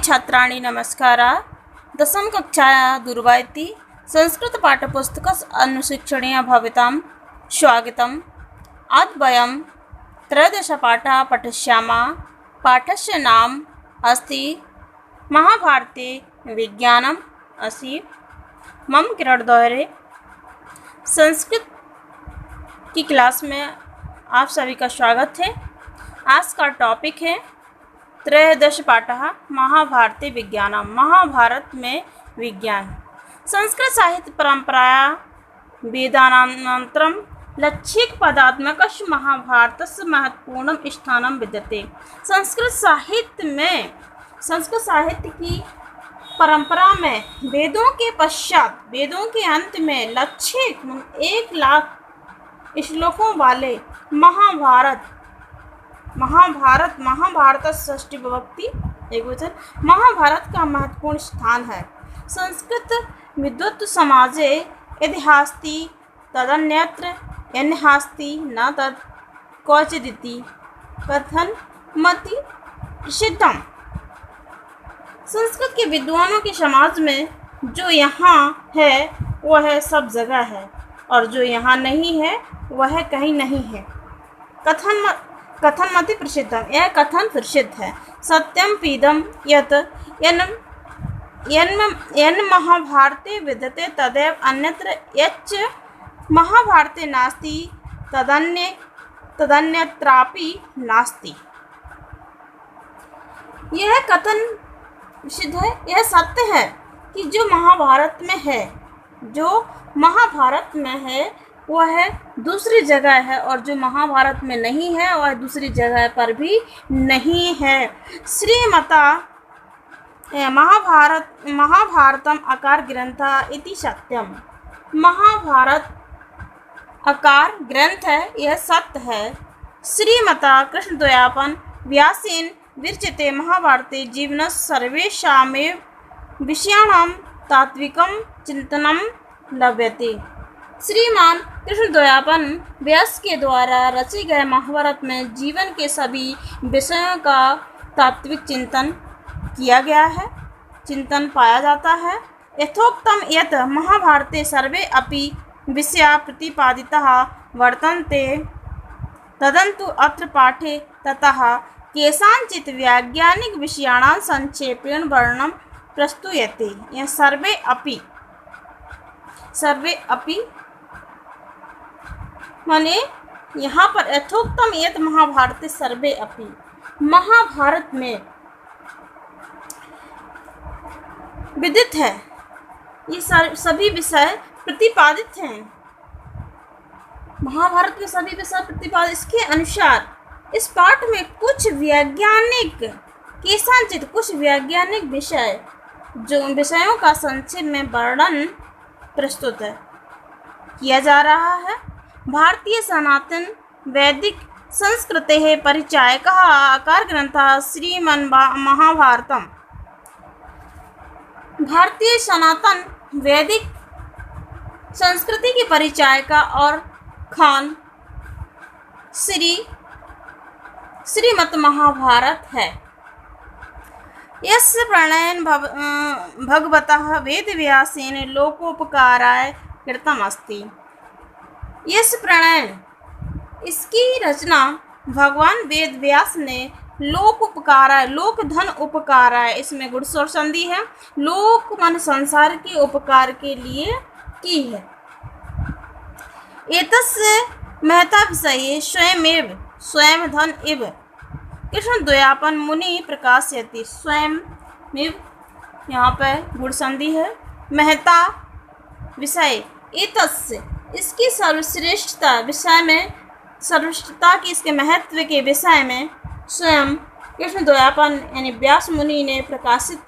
छात्राणि नमस्कारा। दशम कक्षाया दूरवायति संस्कृतपाठ्यपुस्तकस्य अनुशिक्षणीय भवतां स्वागतम्। अद्य वयं त्रयोदशपाठः पठिष्यामः। पाठस्य नाम अस्ति महाभारते विज्ञानम् अस्ति। मम किरण दोहरे संस्कृत की क्लास में आप सभी का स्वागत है। आज का टॉपिक है त्रयोदश पाठः महाभारते विज्ञानम्। महाभारत में विज्ञान। संस्कृत साहित्य परंपराया वेदानान्तरं लक्षिक पदात्मकस्य महाभारतस्य महत्वपूर्णं स्थानं विद्यते। संस्कृत साहित्य की परंपरा में वेदों के पश्चात, वेदों के अंत में लक्षिक 1,00,000 श्लोकों वाले महाभारत षष्ठी विभक्ति एकवचन महाभारत का महत्वपूर्ण स्थान है। संस्कृत विद्वत् समाजे यद्हास्ति तदन्यत्र यन्हास्ति न तत् क्वचिदिति कथनमति प्रसिद्धम्। संस्कृत के विद्वानों के समाज में जो यहाँ है वह सब जगह है और जो यहाँ नहीं है वह कहीं नहीं है। कथनमति प्रसिद्धम, यह कथन प्रसिद्ध है। सत्यम पीदम यत् यन्महाभारते विद्यते तदेव अन्यत्र यच्च महाभारते नास्ति तदन्यत्रापि नास्ति। यह कथन प्रसिद्ध है, यह सत्य है कि जो महाभारत में है वह दूसरी जगह है और जो महाभारत में नहीं है वह दूसरी जगह पर भी नहीं है। श्रीमता महाभारतम आकार ग्रंथ इति सत्यम। महाभारत आकार ग्रंथ है, यह सत्य है। श्रीमता कृष्णद्वयापन व्यासेन विरचिते महाभारते जीवनस्य सर्वेषामेव विषयाणां तात्विकं चिंतनं लभ्यते। श्रीमान कृष्णद्वयापन व्यास के द्वारा रचे गए महाभारत में जीवन के सभी विषयों का तात्विक चिंतन किया गया है, चिंतन पाया जाता है। यथोक्तम यत् महाभारते सर्वे अपि विषया प्रतिपादिताः वर्तन्ते, तदन्तु अत्र पाठे ततः केषाञ्चित् वैज्ञानिक विषयाणां संक्षेपेण वर्णनं प्रस्तूयते। यह सर्वे अपि माने यहाँ पर यथोक्तम यत् महाभारते सर्वे अपि, महाभारत में विदित है, ये सभी विषय प्रतिपादित हैं। महाभारत में सभी विषय प्रतिपादित। इसके अनुसार इस पाठ में कुछ वैज्ञानिक विषयों का संक्षेप में वर्णन प्रस्तुत किया जा रहा है। भारतीय सनातन वैदिक संस्कृतेः परिचायकः आकार ग्रंथः श्रीमन्महाभारतम्। भारतीय सनातन वैदिक संस्कृति की परिचायिका और खान श्रीमद् महाभारत है। यस्य प्रणयन भगवतः वेदव्यासेन लोकोपकाराय कृतम् अस्ति। यस्य प्रणयन, इसकी रचना भगवान वेद व्यास ने लोकोपकाराय, लोक धन उपकाराय, इसमें गुणस्वर संधि है, लोक मन संसार के उपकार के लिए की है। एतस्य महता विषये स्वयं धन इव कृष्णद्वयापन मुनि प्रकाशयति। स्वयं यहाँ पर गुण संधि है। महता विषय एतस्य, इसकी सर्वश्रेष्ठता की, इसके महत्व के विषय में स्वयं कृष्णद्वयापन यानी व्यास मुनि ने प्रकाशित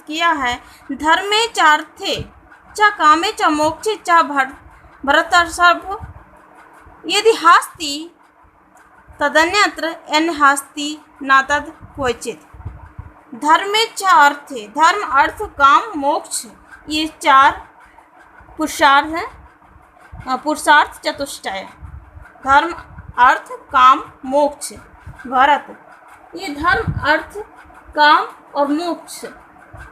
किया है। धर्मे चार्थे च कामे च मोक्षे च भरतर्षभ यदि हास्ति तदन्यत्र यन्हास्ति न तद क्वचित्। धर्मे च अर्थे, धर्म अर्थ काम मोक्ष, ये 4 पुरुषार्थ हैं, पुरुषार्थ चतुष्टय। धर्म अर्थ काम मोक्ष। भरत, ये धर्म अर्थ काम और मोक्ष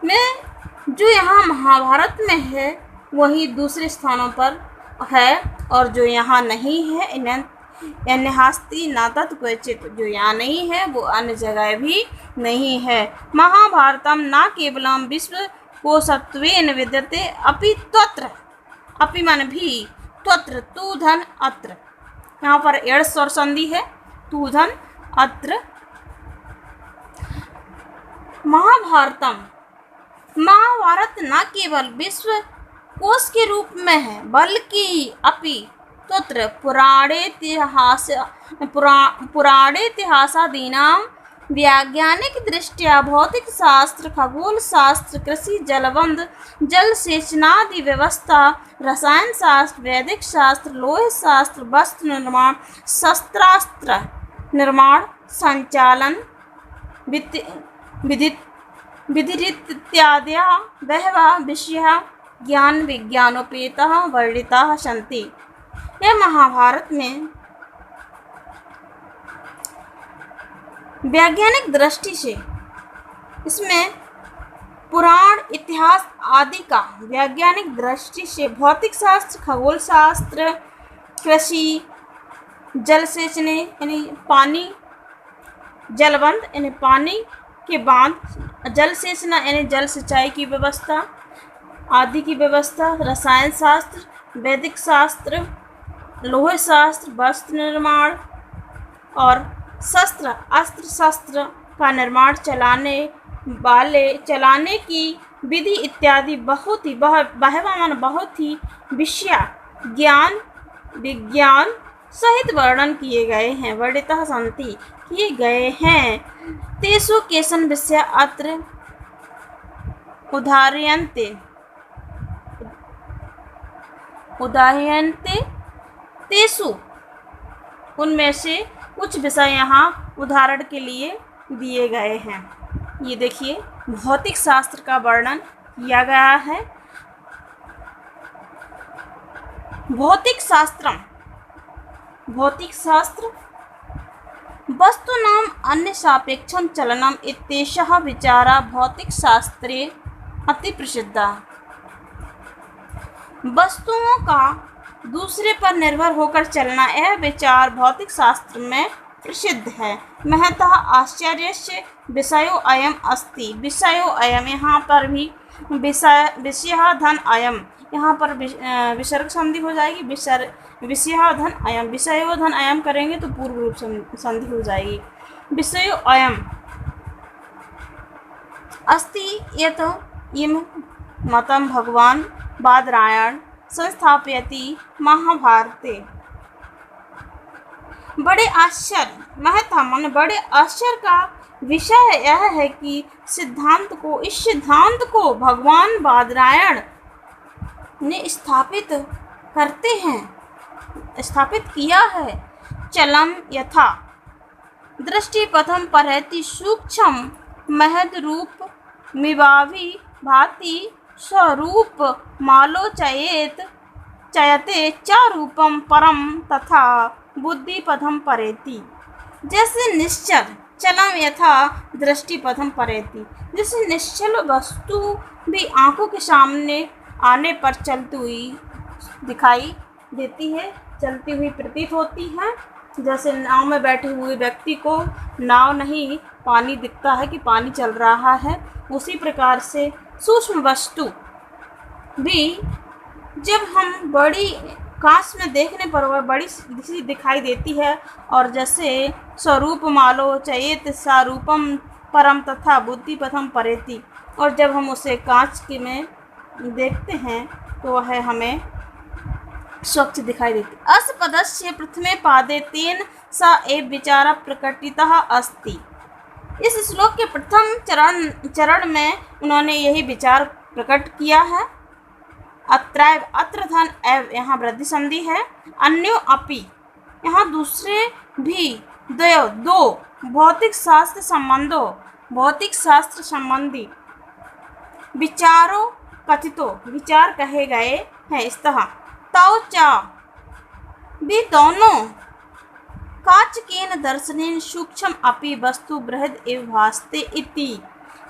में जो यहाँ महाभारत में है वही दूसरे स्थानों पर है, और जो यहाँ नहीं है इन्हें हास्ति नातत् क्वचित, जो यहाँ नहीं है वो अन्य जगह भी नहीं है। महाभारतम न केवलम विश्व कोशत्वेन विद्यते अपि त्वत्र, अपि मान भी, त्वत्र तू धन अत्र, यहाँ पर एड़ स्वर संधि है, तू धन अत्र। महाभारतम, महाभारत न केवल विश्व कोश के रूप में है बल्कि अपि तत्र पुराणेतिहासादीनां वैज्ञानिक दृष्ट्या भौतिक शास्त्र, खगोल शास्त्र, कृषि, जलबंध, जल सेचनादि व्यवस्था, रसायन शास्त्र, वैदिक शास्त्र, लोह शास्त्र, वस्त्र निर्माण, शस्त्रास्त्र निर्माण, संचालन, विधिरित्यादयः बहवः विषयाः ज्ञान विज्ञानोपेताः वर्णिताः सन्ति। यह महाभारत में वैज्ञानिक दृष्टि से, इसमें पुराण, इतिहास आदि का वैज्ञानिक दृष्टि से भौतिक शास्त्र, खगोल शास्त्र, कृषि, जल सेचने यानी पानी, जलबंध यानी पानी के बांध, जल सेचना यानी जल सिंचाई की व्यवस्था आदि की व्यवस्था, रसायन शास्त्र, वैदिक शास्त्र, लोह शास्त्र, वस्त्र निर्माण और अस्त्र शस्त्र का निर्माण, चलाने की विधि इत्यादि बहुत ही बहुत ही विषय ज्ञान विज्ञान सहित वर्णन किए गए हैं, वर्णितः सन्ति किए गए हैं। तेषु केचन विषया अत्र उदाह्रियन्ते तेषु, उनमें से कुछ विषय यहाँ उदाहरण के लिए दिए गए हैं। ये देखिए भौतिक शास्त्र का वर्णन किया गया है। भौतिक शास्त्र वस्तूनां अन्य सापेक्षं चलनम इत्येषः विचारः भौतिक शास्त्रे अति प्रसिद्धः। वस्तुओं का दूसरे पर निर्भर होकर चलना, यह विचार भौतिक शास्त्र में प्रसिद्ध है। महतः आश्चर्यस्य विषयो अयम अस्ति, विषयो अयम, यहाँ पर भी विषयः धन अयम, यहाँ पर विसर्ग संधि हो जाएगी, विषयः धन अयम, विषयो धन अयम करेंगे तो पूर्व रूप संधि हो जाएगी। विषयो अयम अस्ति यत् इम मतम भगवान बादरायण संस्थापयति महाभारते। बड़े आश्चर्य का विषय यह है कि इस सिद्धांत को भगवान बादरायण ने स्थापित किया है। चलम यथा दृष्टि पथम परहति सूक्ष्म महद रूप मिवाभि भाति स्वरूप चयते च रूपम परम तथा बुद्धि पथम परेति। जैसे निश्चल, चलम यथा दृष्टि पथम परेति, जैसे निश्चल वस्तु भी आंखों के सामने आने पर चलती हुई दिखाई देती है, चलती हुई प्रतीत होती है। जैसे नाव में बैठे हुए व्यक्ति को नाव नहीं, पानी दिखता है कि पानी चल रहा है, उसी प्रकार से सूक्ष्म वस्तु भी जब हम बड़ी कांच में देखने पर वह बड़ी सी दिखाई देती है। और जैसे स्वरूप मालो चयेत सारूपम परम तथा बुद्धि पथम परेति, और जब हम उसे कांच के में देखते हैं तो वह हमें स्वच्छ दिखाई देती। अस्पदस्य प्रथमे पादे तेन सा एव विचार प्रकटितः अस्ति। इस श्लोक के प्रथम चरण में उन्होंने यही विचार प्रकट किया है। अत्रैव, अत्र धन एव, यहाँ वृद्धि संधि है। अन्यो अपि, यहाँ दूसरे भी, दो भौतिक शास्त्र संबंधी विचारों कथितो, विचार कहे गए हैं। इस तरह तौ च भी दोनों काचकेन दर्शनेन सूक्ष्म अपि वस्तु बृहद एव भासते इति।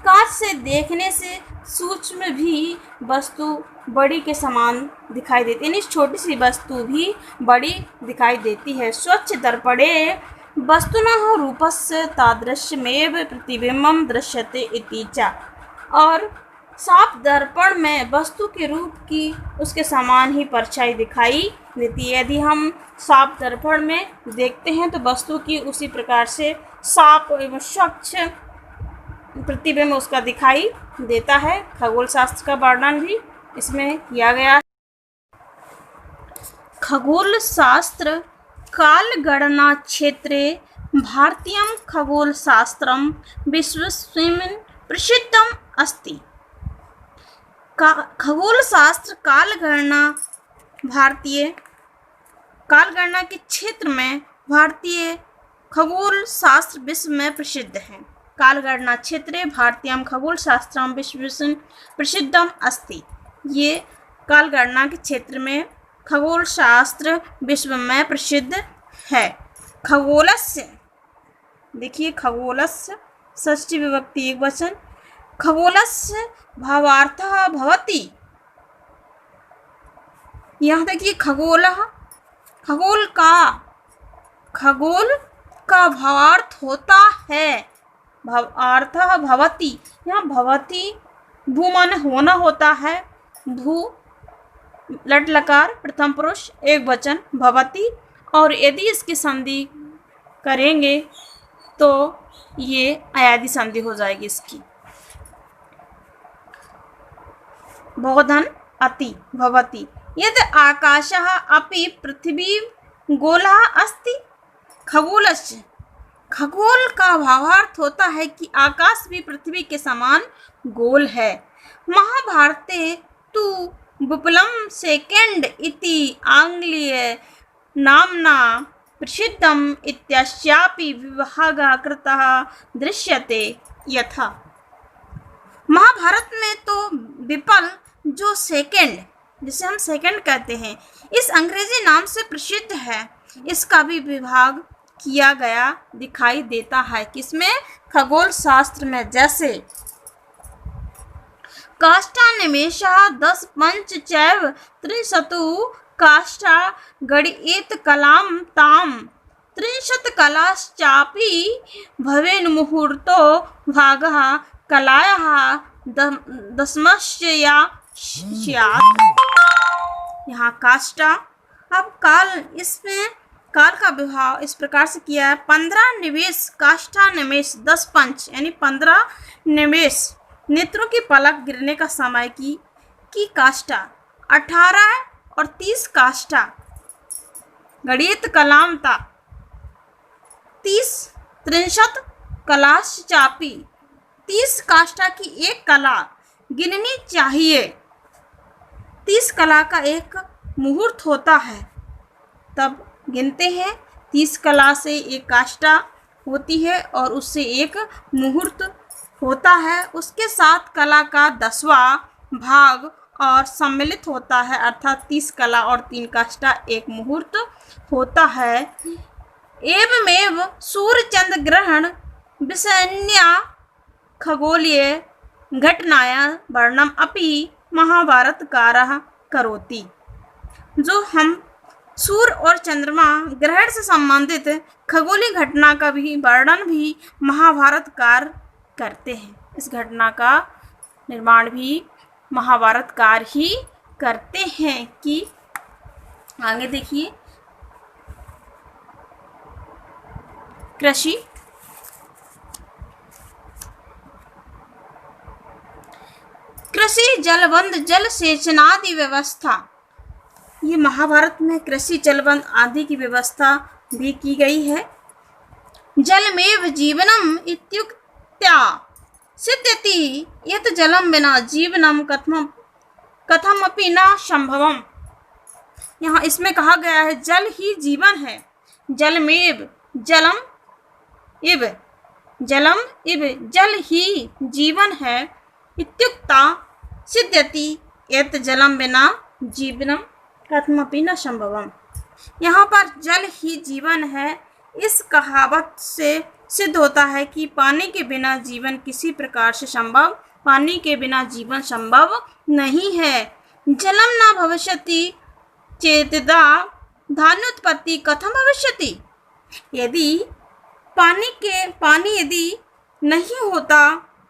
कांच से देखने से सूक्ष्म भी वस्तु बड़ी के समान दिखाई देती है, यानी छोटी सी वस्तु भी बड़ी दिखाई देती है। स्वच्छ दर्पणे वस्तुनः रूपस्य तादृशमेव प्रतिबिंबं दृश्यते इति च। और साफ दर्पण में वस्तु के रूप की उसके समान ही परछाई दिखाई देती है। यदि हम साफ दर्पण में देखते हैं तो वस्तु की उसी प्रकार से साफ एवं स्वच्छ प्रतिबिंब उसका दिखाई देता है। खगोल शास्त्र का वर्णन भी इसमें किया गया है। खगोल शास्त्र कालगणना क्षेत्रे भारतीयं खगोलशास्त्रं विश्वस्मिन् प्रसिद्धम् अस्ति। खगोलशास्त्र कालगणना के क्षेत्र में भारतीय खगोल शास्त्र विश्व में प्रसिद्ध है। कालगणना क्षेत्रे भारतीयं खगोलशास्त्रं विश्वस्मिन् प्रसिद्धम् अस्ति। ये कालगणना के क्षेत्र में खगोल शास्त्र विश्व में प्रसिद्ध है। खगोलस्य, देखिए खगोलस्य षष्ठी विभक्ति एकवचन। खगोलस्य भावार्थः भवति, यहाँ देखिए खगोलः, खगोल का भावार्थ होता है भावार्थः भवति। यहाँ भवति भू माने होना होता है, भू लट लकार प्रथम पुरुष एक वचन भवति, और यदि इसकी संधि करेंगे तो ये अयादि संधि हो जाएगी इसकी। बहुधन अति भवति। यदि आकाशः अपि पृथ्वी गोलः अस्ति। खगोलस्य, खगोल का भावार्थ होता है कि आकाश भी पृथ्वी के समान गोल है। महाभारते तु विपुलं सेकेंड इति आंग्लीय नाम्ना प्रसिद्धम् इत्यस्यापि विभागः कृतः दृश्यते। यथा महाभारत में तो विपल जो सेकेंड, जिसे हम सेकेंड कहते हैं, इस अंग्रेजी नाम से प्रसिद्ध है, इसका भी विभाग किया गया दिखाई देता है। किसमें? खगोल शास्त्र में। जैसे काष्ठा निमेषः 10 पंच चैव त्रिंशतु काष्ठा गणयेत कलां तां 30 कलाश्चापि भवेन् मुहूर्तो भागः कलायाः दशमस्य स्यात्। यहाँ काष्ठा, अब काल, इसमें काल का विभाग इस प्रकार से किया है। 15 निमेष काष्ठा निमेष 10 पंच, यानी 15 निमेष नेत्रों की पलक गिरने का समय की काष्ठा। 18 और 30 काष्ठा गणित कलामता 30 63 कलाश चापी 30 काष्ठा की एक कला गिननी चाहिए। 30 कला का एक मुहूर्त होता है, तब गिनते हैं। 30 कला से एक काष्ठा होती है और उससे एक मुहूर्त होता है। उसके साथ कला का 10वां भाग और सम्मिलित होता है, अर्थात 30 कला और 3 काष्ठा एक मुहूर्त होता है। एवमेव सूर्य चंद्र ग्रहण विषयन्या खगोलीय घटनाया वर्णम अपि महाभारतकारः करोति। जो हम सूर्य और चंद्रमा ग्रहण से संबंधित खगोलीय घटना का भी वर्णन भी महाभारतकार करते हैं। इस घटना का निर्माण भी महाभारतकार ही करते हैं। कि आगे देखिए, कृषि, जलबंध जल सेचनादि व्यवस्था। ये महाभारत में कृषि जलबंध आदि की व्यवस्था भी की गई है। जलमेव जीवनम इत्युक्त्या सिद्ध्यति यत् जलम बिना जीवनम कथमपि न संभवम। यहाँ इसमें कहा गया है जल ही जीवन है। जलमेव जलम इव जलम इव जल ही जीवन है। इत्युक्ता सिद्ध्यति यत् जलम बिना जीवनम कथमपि न संभवम। यहाँ पर जल ही जीवन है, इस कहावत से सिद्ध होता है कि पानी के बिना जीवन किसी प्रकार से संभव पानी के बिना जीवन संभव नहीं है। जलम न भविष्यति चेतदा धान्योत्पत्ति कथम भविष्यति। यदि पानी यदि नहीं होता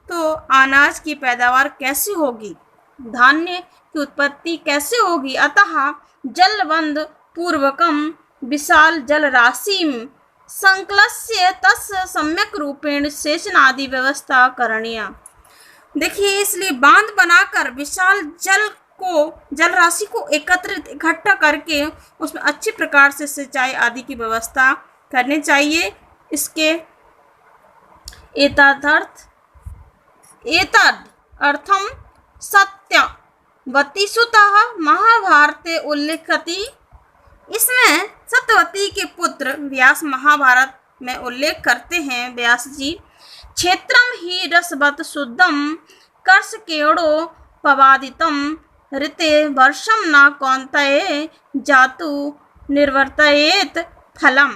तो अनाज की पैदावार कैसे होगी, धान्य की उत्पत्ति कैसे होगी। अतः जलबंध पूर्वकम विशाल जल राशिम संकलस्य तस्य सम्यक रूपेण सेचनादि व्यवस्था करणीय। देखिए, इसलिए बांध बनाकर विशाल जल राशि को इकट्ठा करके उसमें अच्छी प्रकार से सिंचाई आदि की व्यवस्था करनी चाहिए। इसके एतदर्थम सत्यवती सुतः महाभारते उल्लेखति। इसमें सत्यवती के पुत्र व्यास महाभारत में उल्लेख करते हैं। व्यास जी, क्षेत्रम ही रसवत शुद्धम कर्षकेणो पवादितम ऋते वर्षम न कौन्तेय जातु निर्वर्तयेत फलम।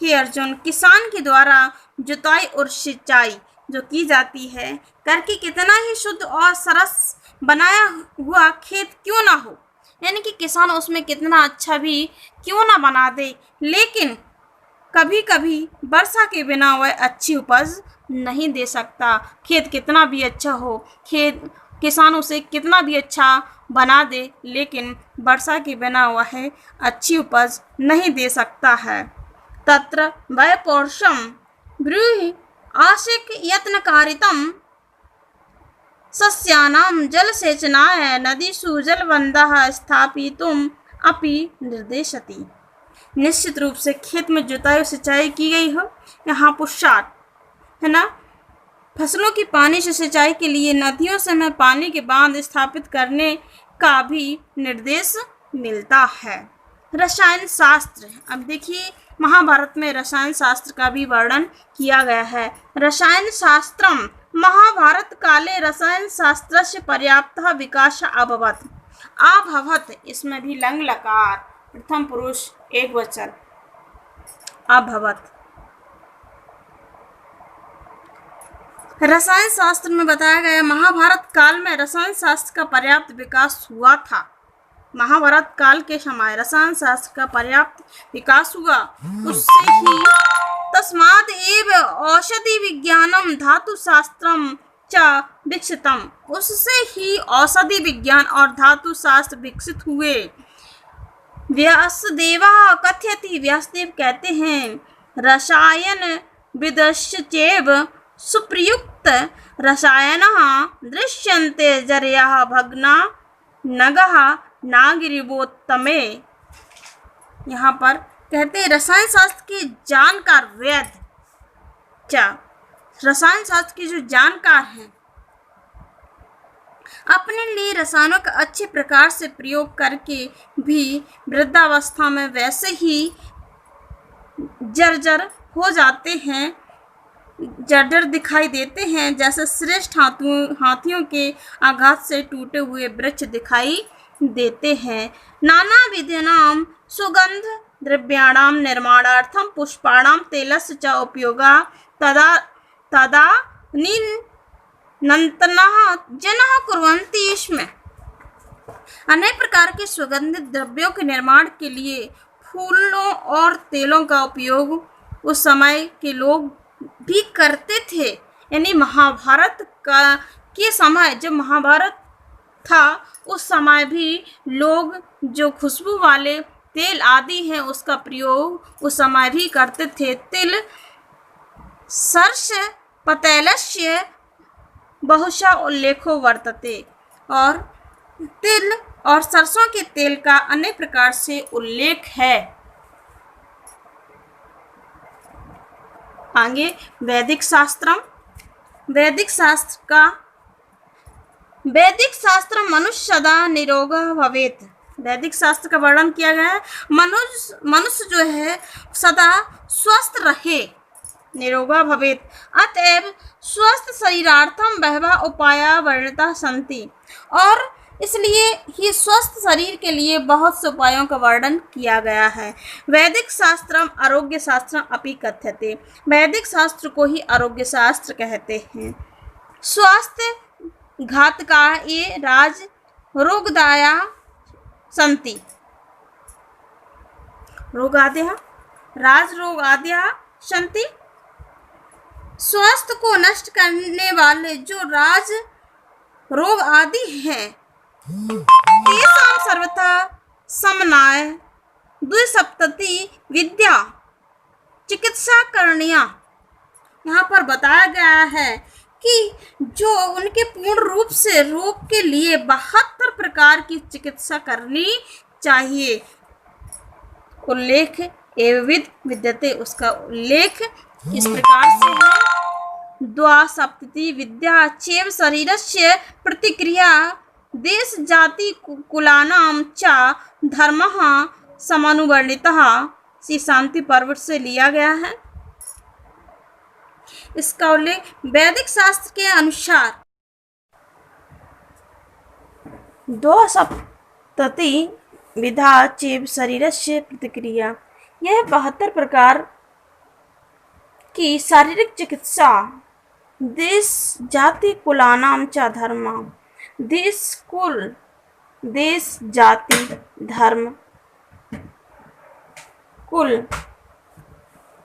हे अर्जुन, किसान के द्वारा जुताई और सिंचाई जो की जाती है करके कितना ही शुद्ध और सरस बनाया हुआ खेत क्यों ना हो, यानी कि किसान उसमें कितना अच्छा भी क्यों ना बना दे, लेकिन कभी कभी वर्षा के बिना वह अच्छी उपज नहीं दे सकता। खेत कितना भी अच्छा हो, किसान उसे कितना भी अच्छा बना दे, लेकिन वर्षा के बिना वह अच्छी उपज नहीं दे सकता है। तत्र वै पौरुषम ब्रूहि आशिक यत्नकारितम सस्यानां जलसेचनाय नदीषु जलबन्धः स्थापितुम् अपि निर्देशति। निश्चित रूप से खेत में जुताई और सिंचाई की गई हो, यहाँ पुरुषार्थ है ना। फसलों की पानी से सिंचाई के लिए नदियों से में पानी के बांध स्थापित करने का भी निर्देश मिलता है। रसायन शास्त्र, अब देखिए महाभारत में रसायन शास्त्र का भी वर्णन किया गया है। रसायन शास्त्रम महाभारत काले रसायन शास्त्रस्य पर्याप्तः विकास अभवत्। इसमें भी लंग लकार प्रथम पुरुष एक वचन अभवत्। रसायन शास्त्र में बताया गया महाभारत काल में रसायन शास्त्र का पर्याप्त विकास हुआ था। महाभारत काल के समय रसायन शास्त्र का पर्याप्त विकास हुआ, उससे ही तस्माद एव औषधि विज्ञानम धातु शास्त्रम च विकसितम। उससे ही औषधि विज्ञान और धातु शास्त्र विकसित हुए। व्यासदेवा कथयति, व्यासदेव कहते हैं, रसायन विदश्चैव सुप्रयुक्त रसायनः दृश्यन्ते जरयः भग्ना नगः नागिरिवोत्तमे। यहाँ पर कहते हैं रसायन शास्त्र के जानकार वैद्य, क्या रसायन शास्त्र के जो जानकार हैं, अपने लिए रसायनों का अच्छे प्रकार से प्रयोग करके भी वृद्धावस्था में वैसे ही जर्जर हो जाते हैं, जर्जर दिखाई देते हैं, जैसे श्रेष्ठ हाथियों के आघात से टूटे हुए वृक्ष दिखाई देते हैं। नाना विधिनाम सुगंध द्रव्याणाम निर्माणार्थम पुष्पाणाम तेलस्य च उपयोगा तदा नंतनः जनः कुर्वन्ति। इसमें अनेक प्रकार के सुगंधित द्रव्यों के निर्माण के लिए फूलों और तेलों का उपयोग उस समय के लोग भी करते थे। यानी महाभारत के समय, जब महाभारत था उस समय भी लोग जो खुशबू वाले तेल आदि हैं उसका प्रयोग उस समय भी करते थे। तिल सर्ष पतैलस्य बहुशः उल्लेखो वर्तते, और तिल और सरसों के तेल का अनेक प्रकार से उल्लेख है। आगे वैदिक शास्त्रम, वैदिक शास्त्र मनुष्य सदा निरोगः भवेत्। वैदिक शास्त्र का वर्णन किया गया है, मनुष्य जो है सदा स्वस्थ रहे, निरोगः भवेत्। अतएव स्वस्थ शरीरार्थम बहवः उपाया वर्णिता सन्ति। और इसलिए ही स्वस्थ शरीर के लिए बहुत से उपायों का वर्णन किया गया है। वैदिक शास्त्रम आरोग्य शास्त्रम अपि कथ्यते। वैदिक शास्त्र को ही आरोग्य शास्त्र कहते हैं। स्वास्थ्य घातका ये राज रोगदाया संति। रोगादयः राजरोगादयः संति। स्वास्थ्य को नष्ट करने वाले जो राज रोग आदि हैं, तेषां सर्वथा शमनाय द्विसप्तति विद्या चिकित्सा करणीया। यहाँ पर बताया गया है कि जो उनके पूर्ण रूप से रोग के लिए 72 प्रकार की चिकित्सा करनी चाहिए। उल्लेख एवं विद्यते, उसका उल्लेख इस प्रकार से है। द्वासप्तति विद्या चैव शरीरस्य प्रतिक्रिया देश जाति कुलानां च धर्मः समानुवर्णितः। श्री शांति पर्वत से लिया गया है। इसका उल्लेख वैदिक शास्त्र के अनुसार द्वासप्तति विधा चैव शरीरस्य प्रतिक्रिया, यह 72 प्रकार की शारीरिक चिकित्सा देश जाति कुलानाम च धर्म, देश कुल देश जाति धर्म कुल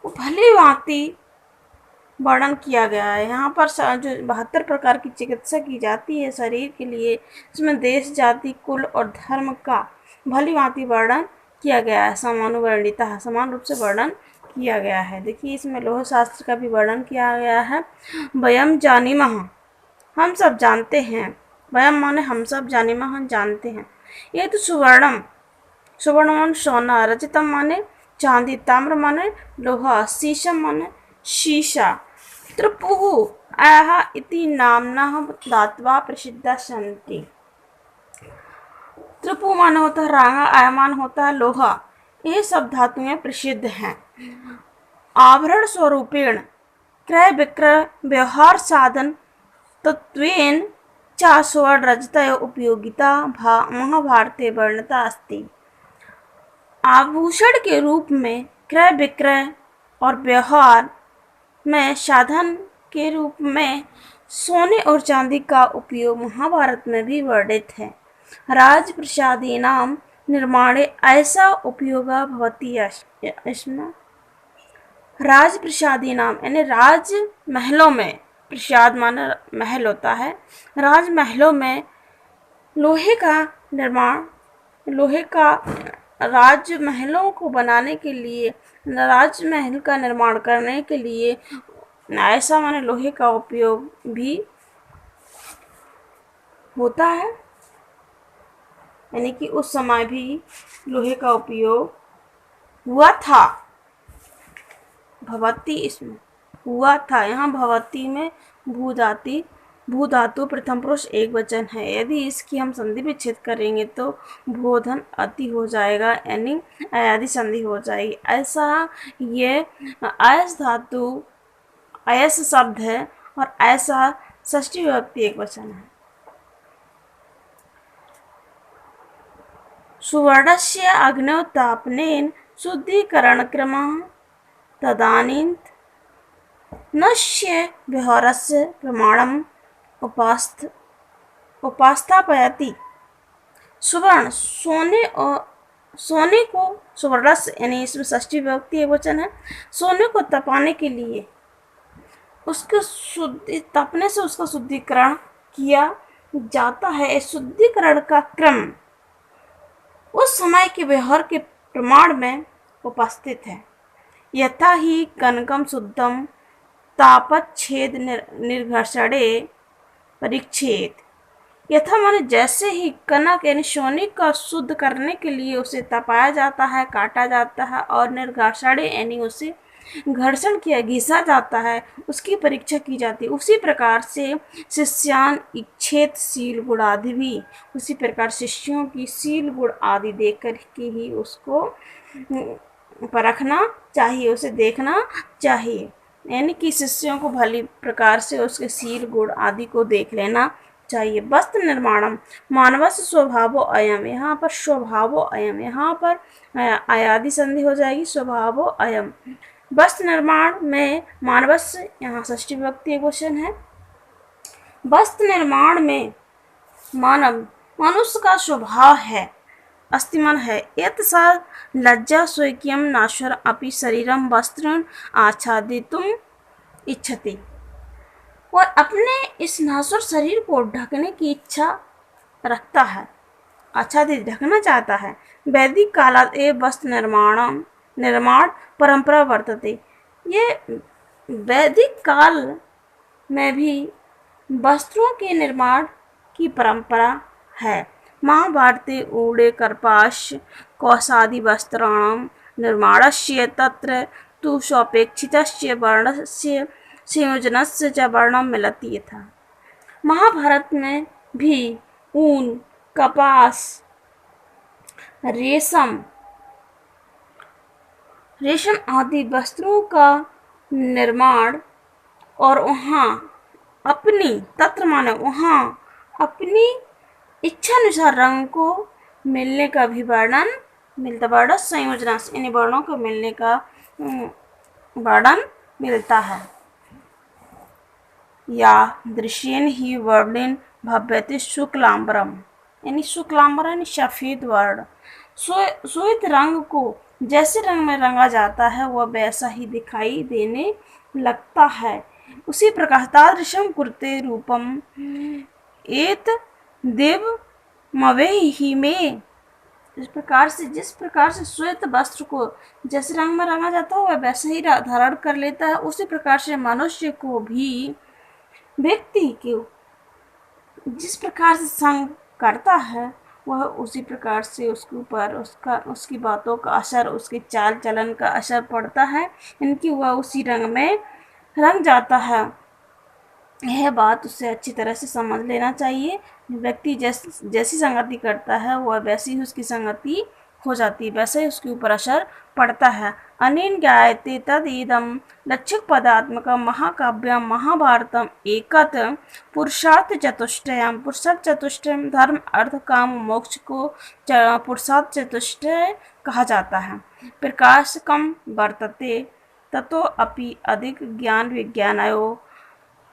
भली भांति वर्णन किया गया है। यहाँ पर जो 72 प्रकार की चिकित्सा की जाती है शरीर के लिए, इसमें देश जाति कुल और धर्म का भली भांति वर्णन किया गया है। समानुवर्णिता, समान रूप से वर्णन किया गया है। देखिए इसमें लौह शास्त्र का भी वर्णन किया गया है। वयम जानीमः, हम सब जानते हैं। वयम माने हम सब, जानीमः हम जानते हैं। ये तो सुवर्णम, सुवर्ण माने सोना, रजतम माने चांदी, ताम्र माने लोहा, शीशम माने शीशा, त्रिपुः आह इति नाम्नः धात्वा प्रसिद्धा सन्ति। त्रिपु माने होता है रांगा, आयमान होता है लोहा। ये सब धातुएं प्रसिद्ध हैं। आभरण स्वरूपेण क्रय विक्रय व्यवहार साधन तत्वेन च स्वर्ण रजतयोः उपयोगिता महाभारते वर्णिता अस्ति। आभूषण के रूप में क्रय विक्रय और व्यवहार में साधन के रूप में सोने और चांदी का उपयोग महाभारत में भी वर्णित है। राजप्रसादीनां निर्माणे ऐसा उपयोग भवति। इसमें राजप्रसादीनां यानी राजमहलों में, प्रसाद माने महल होता है, राजमहलों में लोहे का निर्माण, लोहे का राजमहलों को बनाने के लिए, राजमहल का निर्माण करने के लिए ऐसा माने लोहे का उपयोग भी होता है। यानी कि उस समय भी लोहे का उपयोग हुआ था। भवती इसमें हुआ था, यहाँ भवती में भू धातु प्रथम पुरुष एक वचन है। यदि इसकी हम संधि विच्छेद करेंगे तो भूधन अति हो जाएगा, यानी अयादि संधि हो जाएगी। ऐसा ये अयस धातु अयस शब्द है और ऐसा षष्ठी विभक्ति एक वचन है। सुवर्णस्य अग्नौ तापनेन शुद्धीकरणक्रमः तदानीं नश्य व्यवहारस्य प्रमाणम् उपस्थापयति। सुवर्ण सोने को सुवर्णस्य यानी इसमें षष्ठी विभक्ति एक वचन है। सोने को तपाने के लिए उसको तपने से उसका शुद्धिकरण किया जाता है। शुद्धिकरण का क्रम उस समय के व्यवहार के प्रमाण में उपस्थित है। यथा ही कनकम शुद्धम तापच्छेद निर्घर्षणे परिच्छेद। यथा माने जैसे ही कनक यानी सोने का शुद्ध करने के लिए उसे तपाया जाता है, काटा जाता है, और निर्घर्षणे यानी उसे घर्षण किया घिसा जाता है, उसकी परीक्षा की जाती है। उसी प्रकार से शिष्यान इच्छेद शील गुण आदि भी, उसी प्रकार शिष्यों की शील गुण आदि देख कर के ही उसको परखना चाहिए, उसे देखना चाहिए। यानी कि शिष्यों को भली प्रकार से उसके शील गुण आदि को देख लेना चाहिए। वस्त्र निर्माणम मानवस्य स्वभावो अयम, यहाँ पर स्वभावो अयम, यहाँ पर आयादी संधि हो जाएगी, स्वभावो अयम। वस्त्र निर्माण में मानवस्य, यहाँ षष्ठी विभक्ति एकवचन है। वस्त्र निर्माण में मानव मनुष्य का स्वभाव है, अस्तिमन है। यत् स लज्जा स्वकीयं नाश्वर अपि शरीरम वस्त्र आच्छादितुम इच्छति, और अपने इस नाश्वर शरीर को ढकने की इच्छा रखता है, आच्छादित ढकना चाहता है। वैदिक कालात एव वस्त्र निर्माण परंपरा वर्तते, ये वैदिक काल में भी वस्त्रों के निर्माण की परंपरा है। महाभारते ऊढे कर्पाश कौशादि वस्त्राणां निर्माणस्य तत्र तु सापेक्षितस्य वर्णस्य संयोजनस्य च वर्णन मिलति यथा। महाभारत में भी ऊन, कपास, रेशम आदि वस्त्रों का निर्माण और वहाँ अपनी तत्र माने वहाँ अपनी इच्छानुसार रंग को मिलने का भी वर्णन मिलता, वर्ण संयोजना से इन वर्णों को मिलने का वर्णन मिलता है। या दृश्येन ही वर्णेन भव्यते शुक्लांबरम, यानी शुक्लांबर यानी सफेद वर्ण। श्वेत रंग को जैसे रंग में रंगा जाता है वह वैसा ही दिखाई देने लगता है। उसी प्रकार तादृशं कुरुते रूपम एत देव मवेहि में, जिस प्रकार से श्वेत वस्त्र को जैसे रंग में रंगा जाता है वह वैसे ही धारण कर लेता है, उसी प्रकार से मनुष्य को भी व्यक्ति को जिस प्रकार से संग करता है वह उसी प्रकार से उसके ऊपर उसकी बातों का असर, उसके चाल चलन का असर पड़ता है, इनकी वह उसी रंग में रंग जाता है। यह बात उसे अच्छी तरह से समझ लेना चाहिए। व्यक्ति जैसी संगति करता है वह वैसी ही उसकी संगति हो जाती है, वैसे ही उसके ऊपर असर पड़ता है। अनेन ज्ञायते तदिदं लक्षिक पदात्मकं महाकाव्यं महाभारतम एकत पुरुषार्थ चतुष्टयम धर्म अर्थ काम मोक्ष को पुरुषार्थ चतुष्टय कहा जाता है। प्रकाशकम वर्तते ततो अपि अधिक ज्ञान विज्ञानयो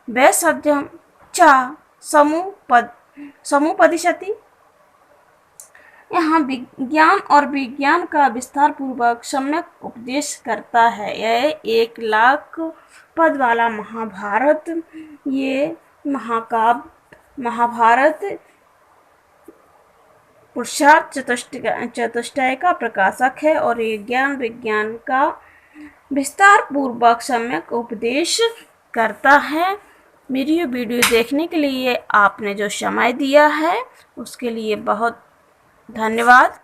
वैसध्यम च समुपदिशति। यहाँ विज्ञान और विज्ञान का विस्तार पूर्वक सम्यक उपदेश करता है। यह 1 लाख पद वाला महाभारत, ये महाभारत पुरुषार्थ चतुष्टय का प्रकाशक है और ये ज्ञान विज्ञान का विस्तार पूर्वक सम्यक उपदेश करता है। मेरी ये वीडियो देखने के लिए आपने जो समय दिया है उसके लिए बहुत धन्यवाद।